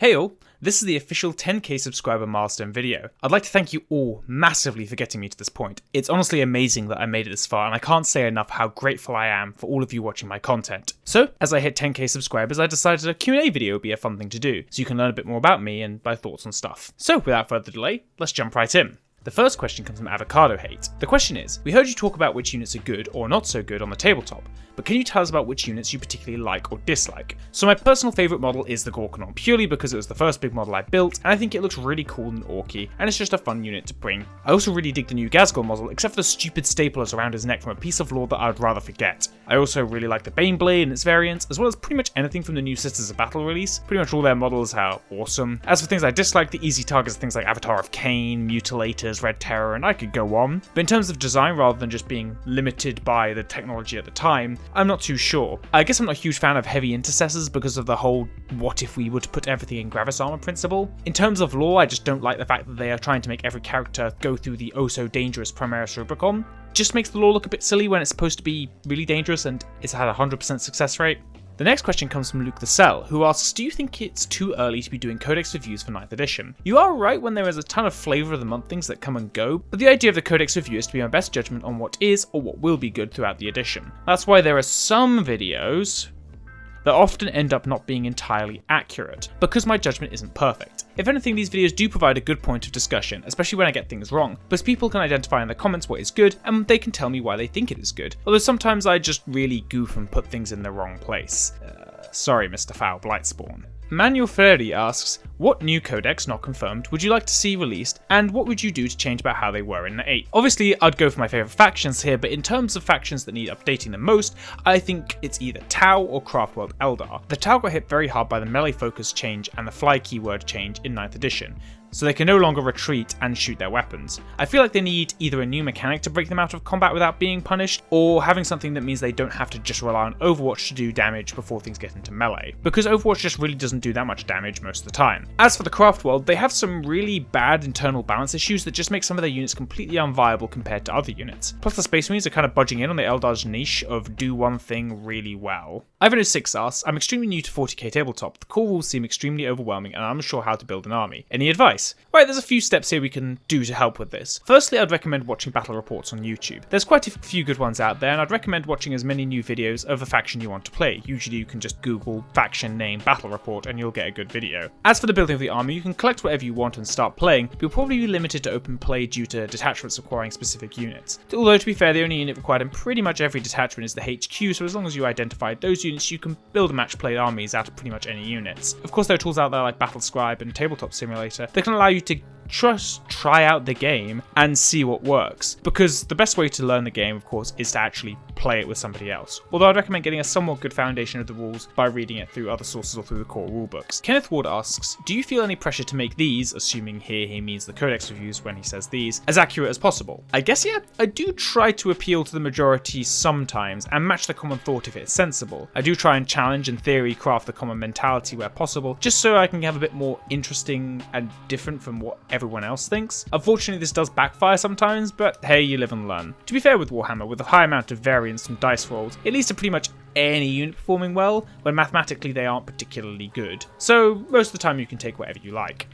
Hey all, this is the official 10k subscriber milestone video. I'd like to thank you all massively for getting me to this point. It's honestly amazing that I made it this far, and I can't say enough how grateful I am for all of you watching my content. So, as I hit 10k subscribers, I decided a Q&A video would be a fun thing to do, so you can learn a bit more about me and my thoughts on stuff. So, without further delay, let's jump right in. The first question comes from Avocado Hate. The question is, we heard you talk about which units are good or not so good on the tabletop, but can you tell us about which units you particularly like or dislike? So my personal favourite model is the Gorkanon, purely because it was the first big model I built, and I think it looks really cool and orky, and it's just a fun unit to bring. I also really dig the new Ghazghkull model, except for the stupid staplers around his neck from a piece of lore that I would rather forget. I also really like the Baneblade and its variants, as well as pretty much anything from the new Sisters of Battle release. Pretty much all their models are awesome. As for things I dislike, the easy targets are things like Avatar of Cain, Mutilators, Red Terror, and I could go on. But in terms of design, rather than just being limited by the technology at the time, I'm not too sure. I guess I'm not a huge fan of heavy intercessors because of the whole what if we were to put everything in Gravis armor principle. In terms of lore, I just don't like the fact that they are trying to make every character go through the oh so dangerous Primaris Rubicon. Just makes the lore look a bit silly when it's supposed to be really dangerous and it's had a 100% success rate. The next question comes from Luke the Cell, who asks, do you think it's too early to be doing Codex reviews for 9th edition? You are right when there is a ton of flavour of the month things that come and go, but the idea of the Codex review is to be my best judgment on what is or what will be good throughout the edition. That's why there are some videos that often end up not being entirely accurate, because my judgment isn't perfect. If anything, these videos do provide a good point of discussion, especially when I get things wrong, because people can identify in the comments what is good, and they can tell me why they think it is good, although sometimes I just really goof and put things in the wrong place. Sorry, Mr. Foul Blightspawn. Manuel Ferreri asks, what new codex, not confirmed, would you like to see released, and what would you do to change about how they were in the 8th? Obviously, I'd go for my favourite factions here, but in terms of factions that need updating the most, I think it's either Tau or Craftworld Eldar. The Tau got hit very hard by the melee focus change and the fly keyword change in 9th edition, so they can no longer retreat and shoot their weapons. I feel like they need either a new mechanic to break them out of combat without being punished, or having something that means they don't have to just rely on Overwatch to do damage before things get into melee, because Overwatch just really doesn't do that much damage most of the time. As for the Craft World, they have some really bad internal balance issues that just make some of their units completely unviable compared to other units. Plus the Space Marines are kind of budging in on the Eldar's niche of do one thing really well. I've 6 I'm extremely new to 40k tabletop. The core rules seem extremely overwhelming and I'm unsure how to build an army. Any advice? Right, there's a few steps here we can do to help with this. Firstly, I'd recommend watching battle reports on YouTube. There's quite a few good ones out there, and I'd recommend watching as many new videos of a faction you want to play. Usually you can just Google faction name battle report and you'll get a good video. As for the building of the army, you can collect whatever you want and start playing, but you'll probably be limited to open play due to detachments requiring specific units. Although to be fair, the only unit required in pretty much every detachment is the HQ, so as long as you identify those units, you can build match played armies out of pretty much any units. Of course, there are tools out there like Battle Scribe and Tabletop Simulator that can allow you to just try out the game and see what works, because the best way to learn the game, of course, is to actually play it with somebody else. Although I'd recommend getting a somewhat good foundation of the rules by reading it through other sources or through the core rulebooks. Kenneth Ward asks, do you feel any pressure to make these, assuming here he means the Codex reviews when he says these, as accurate as possible? I guess yeah, I do try to appeal to the majority sometimes and match the common thought if it's sensible. I do try and challenge and theory craft the common mentality where possible, just so I can have a bit more interesting and different from what everyone else thinks. Unfortunately, this does backfire sometimes, but hey, you live and learn. To be fair with Warhammer, with a high amount of variance from dice rolls, it leads to pretty much any unit performing well, when mathematically they aren't particularly good. So most of the time you can take whatever you like.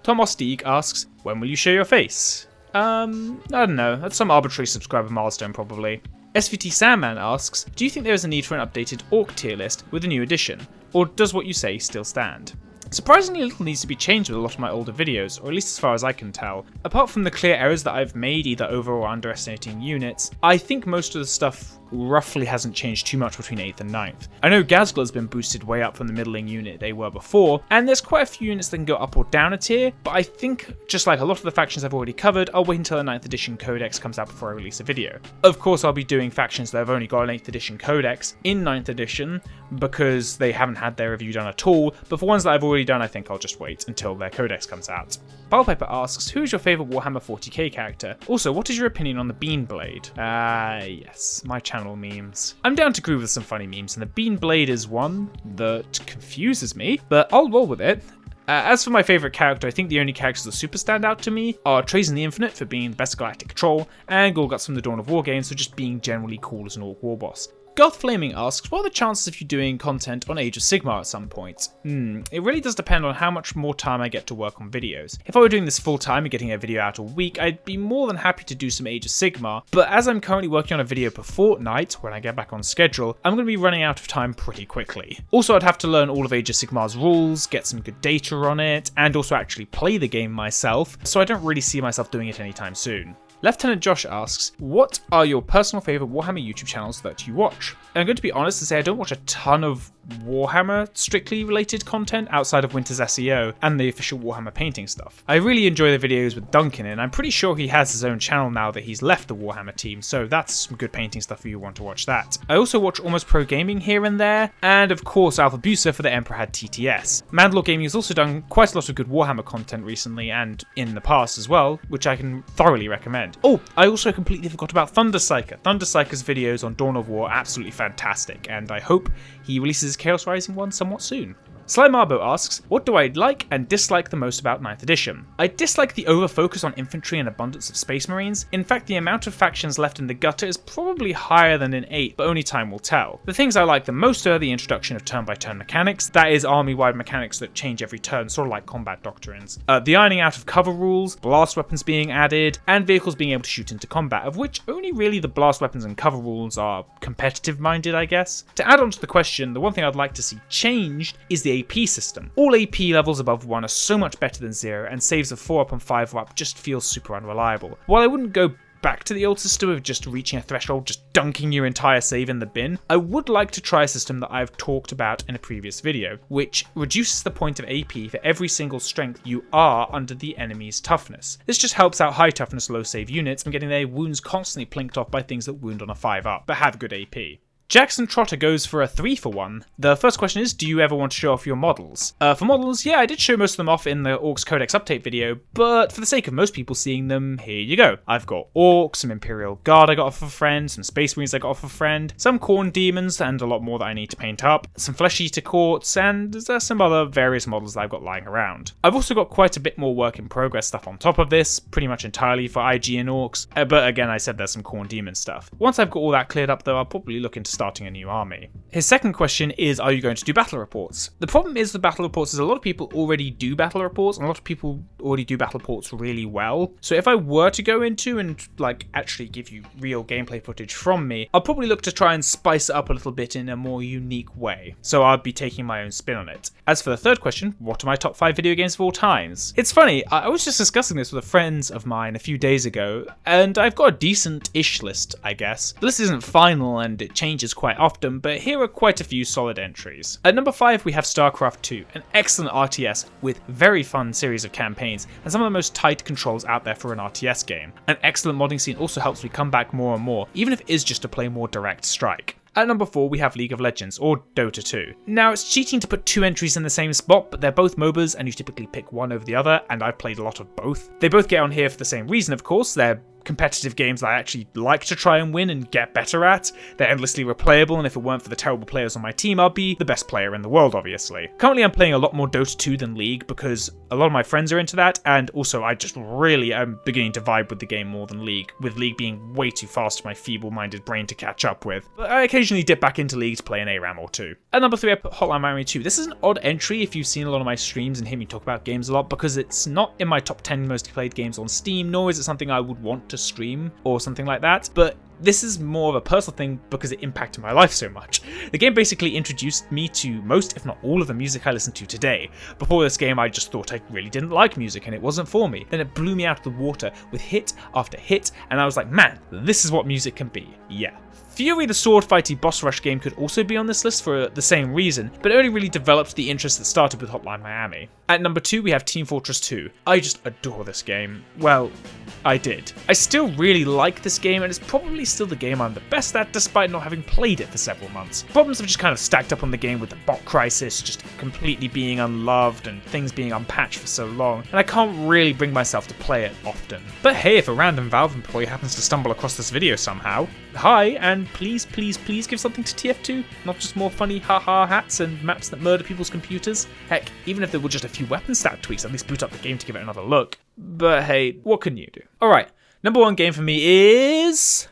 Tom Ostieg asks, when will you show your face? I don't know, that's some arbitrary subscriber milestone probably. SVT Sandman asks, do you think there is a need for an updated Orc tier list with a new edition, or does what you say still stand? Surprisingly little needs to be changed with a lot of my older videos, or at least as far as I can tell. Apart from the clear errors that I've made either over or underestimating units, I think most of the stuff roughly hasn't changed too much between 8th and 9th. I know Ghazghkull has been boosted way up from the middling unit they were before, and there's quite a few units that can go up or down a tier, but I think, just like a lot of the factions I've already covered, I'll wait until the 9th edition Codex comes out before I release a video. Of course, I'll be doing factions that have only got an 8th edition Codex in 9th edition, because they haven't had their review done at all, but for ones that I've already done, I think I'll just wait until their Codex comes out. Pilepiper asks, who is your favourite Warhammer 40k character? Also, what is your opinion on the Beanblade? Yes, my channel memes. I'm down to groove with some funny memes, and the Beanblade is one that confuses me, but I'll roll with it. As for my favourite character, I think the only characters that super stand out to me are Trazen the Infinite for being the best galactic troll, and Gorguts from the Dawn of War games for just being generally cool as an Orc war boss. Goth Flaming asks, what are the chances of you doing content on Age of Sigmar at some point? It really does depend on how much more time I get to work on videos. If I were doing this full time and getting a video out a week, I'd be more than happy to do some Age of Sigmar, but as I'm currently working on a video per fortnight, when I get back on schedule, I'm going to be running out of time pretty quickly. Also, I'd have to learn all of Age of Sigmar's rules, get some good data on it, and also actually play the game myself, so I don't really see myself doing it anytime soon. Lieutenant Josh asks, what are your personal favourite Warhammer YouTube channels that you watch? And I'm going to be honest and say I don't watch a ton of Warhammer strictly related content outside of Winter's SEO and the official Warhammer painting stuff. I really enjoy the videos with Duncan, and I'm pretty sure he has his own channel now that he's left the Warhammer team, so that's some good painting stuff if you want to watch that. I also watch Almost Pro Gaming here and there, and of course Alfabusa for the Emperor Had TTS. MandaloreGaming has also done quite a lot of good Warhammer content recently and in the past as well, which I can thoroughly recommend. Oh, I also completely forgot about ThunderPsyker. ThunderPsyker's videos on Dawn of War are absolutely fantastic, and I hope he releases his Chaos Rising one somewhat soon. Sly Marbo asks, what do I like and dislike the most about 9th edition? I dislike the over-focus on infantry and abundance of space marines. In fact, the amount of factions left in the gutter is probably higher than in 8, but only time will tell. The things I like the most are the introduction of turn-by-turn mechanics, that is army-wide mechanics that change every turn, sort of like combat doctrines. The ironing out of cover rules, blast weapons being added, and vehicles being able to shoot into combat, of which only really the blast weapons and cover rules are competitive-minded, I guess. To add on to the question, the one thing I'd like to see changed is the AP system. All AP levels above 1 are so much better than 0, and saves of 4 up and 5 up just feel super unreliable. While I wouldn't go back to the old system of just reaching a threshold, just dunking your entire save in the bin, I would like to try a system that I've talked about in a previous video, which reduces the point of AP for every single strength you are under the enemy's toughness. This just helps out high toughness, low save units from getting their wounds constantly plinked off by things that wound on a 5 up, but have good AP. Jackson Trotter goes for a 3-for-1. The first question is, do you ever want to show off your models? For models, yeah, I did show most of them off in the Orcs Codex update video, but for the sake of most people seeing them, here you go. I've got Orcs, some Imperial Guard I got off of a friend, some Space Marines I got off of a friend, some Khorne Demons, and a lot more that I need to paint up, some Flesh Eater Courts, and there's some other various models that I've got lying around. I've also got quite a bit more work in progress stuff on top of this, pretty much entirely for IG and Orcs, but again, I said there's some Khorne Demon stuff. Once I've got all that cleared up though, I'll probably look into starting a new army. His second question is, are you going to do battle reports? The problem is with battle reports is a lot of people already do battle reports, and a lot of people already do battle reports really well. So if I were to go into and actually give you real gameplay footage from me, I'll probably look to try and spice it up a little bit in a more unique way. So I'll be taking my own spin on it. As for the third question, what are my top 5 video games of all times? It's funny, I was just discussing this with a friend of mine a few days ago, and I've got a decent-ish list, I guess. The list isn't final and it changes quite often, but here are quite a few solid entries. At number 5 we have Starcraft 2, an excellent RTS with very fun series of campaigns and some of the most tight controls out there for an RTS game. An excellent modding scene also helps me come back more and more, even if it is just to play more direct strike. At number 4 we have League of Legends, or Dota 2. Now it's cheating to put 2 entries in the same spot, but they're both MOBAs and you typically pick one over the other, and I've played a lot of both. They both get on here for the same reason, of course. They're competitive games that I actually like to try and win and get better at. They're endlessly replayable, and if it weren't for the terrible players on my team, I'd be the best player in the world, obviously. Currently I'm playing a lot more Dota 2 than League because a lot of my friends are into that, and also I just really am beginning to vibe with the game more than League, with League being way too fast for my feeble-minded brain to catch up with. But I occasionally dip back into League to play an ARAM or two. At number 3 I put Hotline Miami 2. This is an odd entry if you've seen a lot of my streams and hear me talk about games a lot, because it's not in my top 10 most played games on Steam, nor is it something I would want to stream or something like that, but this is more of a personal thing because it impacted my life so much. The game basically introduced me to most, if not all, of the music I listen to today. Before this game I just thought I really didn't like music and it wasn't for me. Then it blew me out of the water with hit after hit, and I was like, man, this is what music can be. Yeah. Fury the sword fighty boss rush game could also be on this list for the same reason, but it only really developed the interest that started with Hotline Miami. At number 2 we have Team Fortress 2. I just adore this game. Well, I did. I still really like this game, and it's probably still the game I'm the best at despite not having played it for several months. Problems have just kind of stacked up on the game with the bot crisis just completely being unloved and things being unpatched for so long, and I can't really bring myself to play it often. But hey, if a random Valve employee happens to stumble across this video somehow, hi, and please give something to TF2, not just more funny haha hats and maps that murder people's computers. Heck, even if there were just a few weapon stat tweaks, at least boot up the game to give it another look. But hey, what can you do? Alright, number 1 game for me is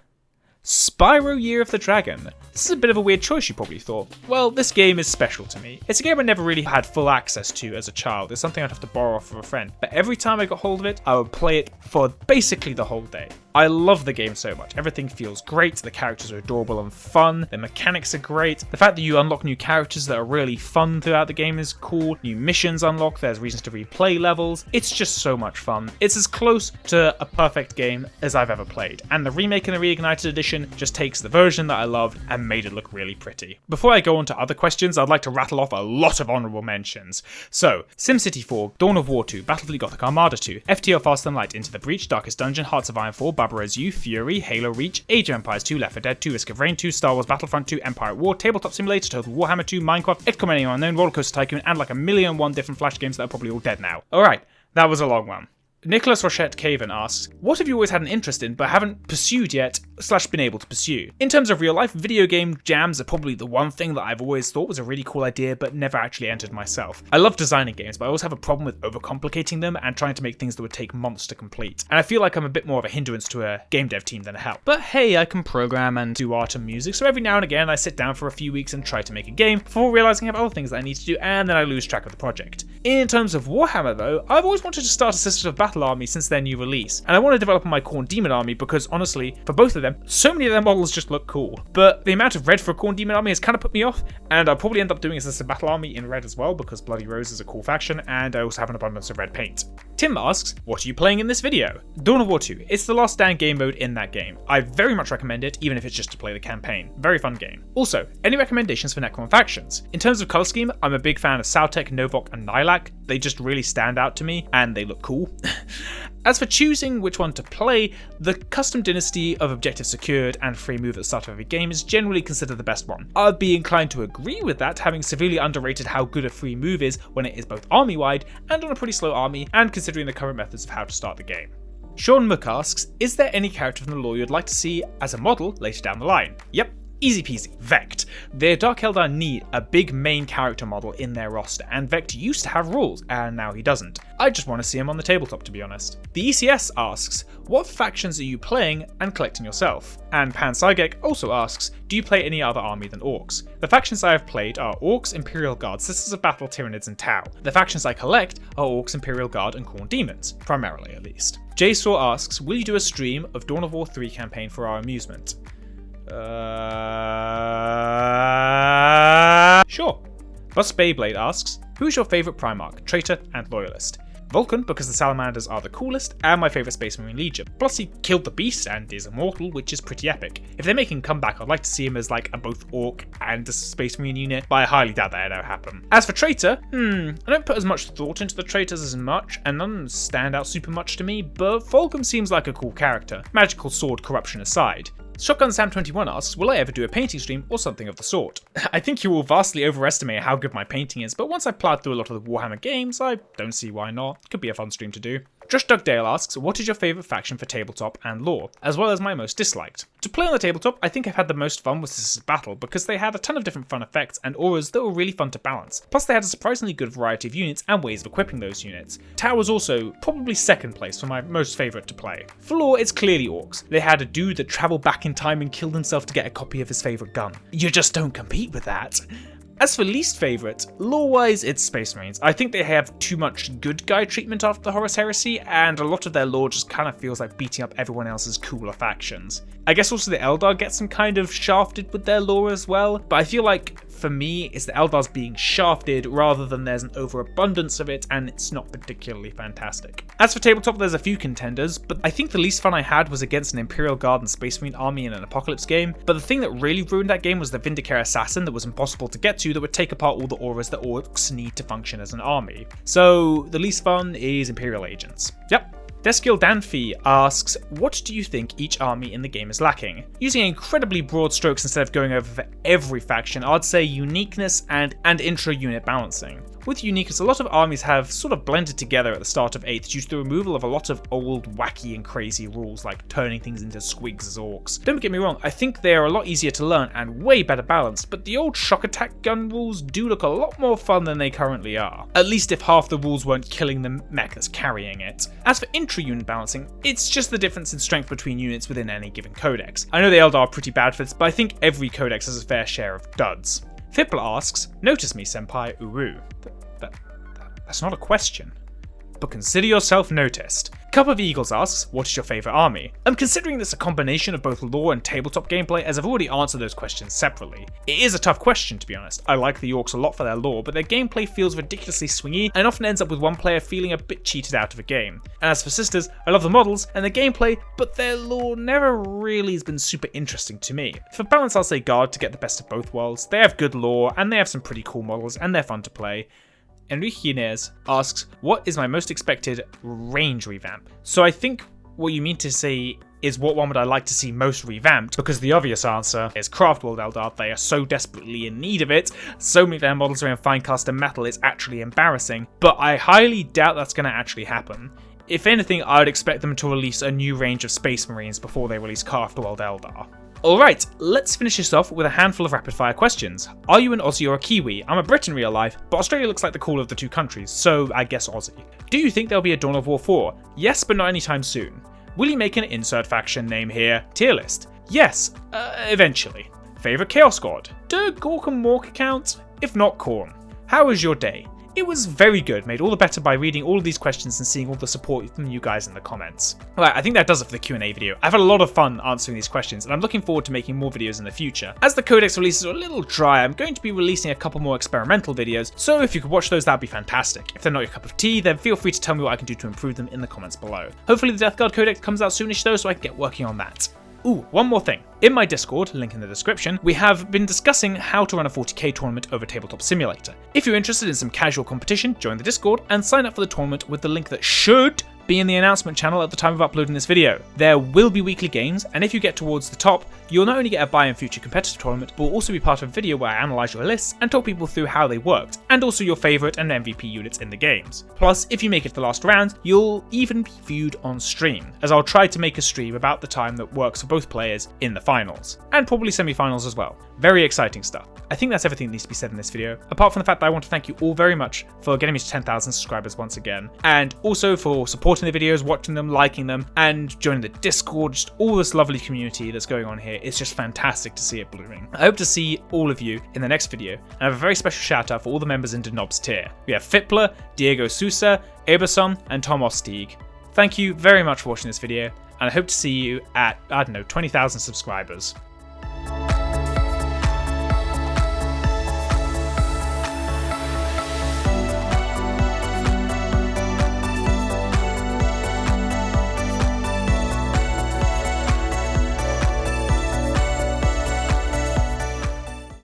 Spyro Year of the Dragon. This is a bit of a weird choice, you probably thought. Well, this game is special to me. It's a game I never really had full access to as a child. It's something I'd have to borrow off of a friend. But every time I got hold of it, I would play it for basically the whole day. I love the game so much. Everything feels great, the characters are adorable and fun, the mechanics are great, the fact that you unlock new characters that are really fun throughout the game is cool, new missions unlock, there's reasons to replay levels, it's just so much fun. It's as close to a perfect game as I've ever played, and the remake and the Reignited edition just takes the version that I loved and made it look really pretty. Before I go on to other questions, I'd like to rattle off a lot of honourable mentions. So, SimCity 4, Dawn of War 2, Battlefleet Gothic Armada 2, FTL Faster Than Light, Into the Breach, Darkest Dungeon, Hearts of Iron 4, Barbara's You, Fury, Halo Reach, Age of Empires 2, Left 4 Dead 2, Risk of Rain 2, Star Wars Battlefront 2, Empire at War, Tabletop Simulator, Total Warhammer 2, Minecraft, XCOM Anyone Unknown, Rollercoaster Tycoon, and like a million and one different Flash games that are probably all dead now. Alright, that was a long one. Nicholas Rochette Caven asks, what have you always had an interest in but haven't pursued yet / been able to pursue? In terms of real life, video game jams are probably the one thing that I've always thought was a really cool idea but never actually entered myself. I love designing games, but I always have a problem with overcomplicating them and trying to make things that would take months to complete. And I feel like I'm a bit more of a hindrance to a game dev team than a help. But hey, I can program and do art and music, so every now and again I sit down for a few weeks and try to make a game before realizing I have other things that I need to do, and then I lose track of the project. In terms of Warhammer though, I've always wanted to start a Sisters of Battle army since their new release, and I want to develop my Khorne Demon army because honestly, for both of them, so many of their models just look cool. But the amount of red for a Khorne Demon army has kind of put me off, and I'll probably end up doing a Sisters of Battle army in red as well because Bloody Rose is a cool faction, and I also have an abundance of red paint. Tim asks, what are you playing in this video? Dawn of War 2. It's the last stand game mode in that game. I very much recommend it, even if it's just to play the campaign. Very fun game. Also, any recommendations for Necron factions? In terms of colour scheme, I'm a big fan of Sautek, Novok, and Nylak. They just really stand out to me, and they look cool. As for choosing which one to play, the custom dynasty of objectives secured and free move at the start of every game is generally considered the best one. I'd be inclined to agree with that, having severely underrated how good a free move is when it is both army-wide and on a pretty slow army, and considering the current methods of how to start the game. Sean Mook asks, is there any character from the lore you'd like to see as a model later down the line? Yep. Easy peasy, Vect. The Dark Eldar need a big main character model in their roster, and Vect used to have rules, and now he doesn't. I just want to see him on the tabletop, to be honest. The ECS asks, what factions are you playing and collecting yourself? And Pan Sygek also asks, do you play any other army than Orcs? The factions I have played are Orcs, Imperial Guard, Sisters of Battle, Tyranids, and Tau. The factions I collect are Orcs, Imperial Guard, and Khorne Demons, primarily at least. JSaw asks, will you do a stream of Dawn of War 3 campaign for our amusement? Sure. Bus Beyblade asks, who's your favourite Primarch, Traitor, and Loyalist? Vulcan, because the Salamanders are the coolest, and my favourite Space Marine Legion. Plus he killed the beast and is immortal, which is pretty epic. If they're making a comeback, I'd like to see him as like a both Orc and a Space Marine unit, but I highly doubt that it'll happen. As for Traitor, I don't put as much thought into the Traitors as much, and none stand out super much to me, but Vulcan seems like a cool character, magical sword corruption aside. Shotgun Sam 21 asks, will I ever do a painting stream or something of the sort? I think you will vastly overestimate how good my painting is, but once I've plowed through a lot of the Warhammer games, I don't see why not. Could be a fun stream to do. Josh Dugdale asks, what is your favourite faction for tabletop and lore, as well as my most disliked? To play on the tabletop, I think I've had the most fun with Sisters of Battle because they had a ton of different fun effects and auras that were really fun to balance. Plus they had a surprisingly good variety of units and ways of equipping those units. Tau was also probably second place for my most favourite to play. For lore, it's clearly Orcs. They had a dude that travelled back in time and killed himself to get a copy of his favourite gun. You just don't compete with that. As for least favourite, lore-wise, it's Space Marines. I think they have too much good guy treatment after the Horus Heresy, and a lot of their lore just kind of feels like beating up everyone else's cooler factions. I guess also the Eldar get some kind of shafted with their lore as well, but I feel like, for me, it's the Eldars being shafted rather than there's an overabundance of it, and it's not particularly fantastic. As for tabletop, there's a few contenders, but I think the least fun I had was against an Imperial Guard and Space Marine army in an Apocalypse game, but the thing that really ruined that game was the Vindicare Assassin that was impossible to get to that would take apart all the auras that Orcs need to function as an army. So the least fun is Imperial Agents. Yep. Deskill Danfi asks, what do you think each army in the game is lacking? Using incredibly broad strokes instead of going over for every faction, I'd say uniqueness and intra-unit balancing. With Uniqueness, a lot of armies have sort of blended together at the start of 8th due to the removal of a lot of old, wacky and crazy rules like turning things into squigs as orcs. Don't get me wrong, I think they are a lot easier to learn and way better balanced, but the old shock attack gun rules do look a lot more fun than they currently are. At least if half the rules weren't killing the mech that's carrying it. As for intra-unit balancing, it's just the difference in strength between units within any given codex. I know the Eldar are pretty bad for this, but I think every codex has a fair share of duds. Fipla asks, "Notice me, senpai, uru." That's not a question, but consider yourself noticed. Cup of Eagles asks, "What is your favourite army?" I'm considering this a combination of both lore and tabletop gameplay, as I've already answered those questions separately. It is a tough question, to be honest. I like the Orcs a lot for their lore, but their gameplay feels ridiculously swingy and often ends up with one player feeling a bit cheated out of a game. And as for Sisters, I love the models and the gameplay, but their lore never really has been super interesting to me. For balance, I'll say Guard to get the best of both worlds. They have good lore and they have some pretty cool models and they're fun to play. Enrique Inez asks, "What is my most expected range revamp?" So I think what you mean to say is what one would I like to see most revamped, because the obvious answer is Craftworld Eldar. They are so desperately in need of it. So many of their models are in fine custom metal, it's actually embarrassing, but I highly doubt that's going to actually happen. If anything, I would expect them to release a new range of Space Marines before they release Craftworld Eldar. Alright, let's finish this off with a handful of rapid fire questions. Are you an Aussie or a Kiwi? I'm a Brit in real life, but Australia looks like the cooler of the two countries, so I guess Aussie. Do you think there'll be a Dawn of War 4? Yes, but not anytime soon. Will you make an insert faction name here tier list? Yes, eventually. Favourite Chaos God? Do Gork and Mork count? If not, Khorne. How was your day? It was very good, made all the better by reading all of these questions and seeing all the support from you guys in the comments. Alright, I think that does it for the Q&A video. I've had a lot of fun answering these questions, and I'm looking forward to making more videos in the future. As the Codex releases are a little dry, I'm going to be releasing a couple more experimental videos, so if you could watch those, that'd be fantastic. If they're not your cup of tea, then feel free to tell me what I can do to improve them in the comments below. Hopefully the Death Guard Codex comes out soonish though, so I can get working on that. Ooh, one more thing. In my Discord, link in the description, we have been discussing how to run a 40k tournament over Tabletop Simulator. If you're interested in some casual competition, join the Discord and sign up for the tournament with the link that should be in the announcement channel at the time of uploading this video. There will be weekly games, and if you get towards the top, you'll not only get a buy in future competitive tournament, but will also be part of a video where I analyse your lists and talk people through how they worked, and also your favourite and MVP units in the games. Plus, if you make it to the last round, you'll even be viewed on stream, as I'll try to make a stream about the time that works for both players in the finals, and probably semi-finals as well. Very exciting stuff. I think that's everything that needs to be said in this video, apart from the fact that I want to thank you all very much for getting me to 10,000 subscribers once again, and also for supporting the videos, watching them, liking them, and joining the Discord, just all this lovely community that's going on here. It's just fantastic to see it blooming. I hope to see all of you in the next video, and I have a very special shout out for all the members in Denob's tier. We have Fipla, Diego Sousa, Eberson, and Tom Ostieg. Thank you very much for watching this video, and I hope to see you at, I don't know, 20,000 subscribers.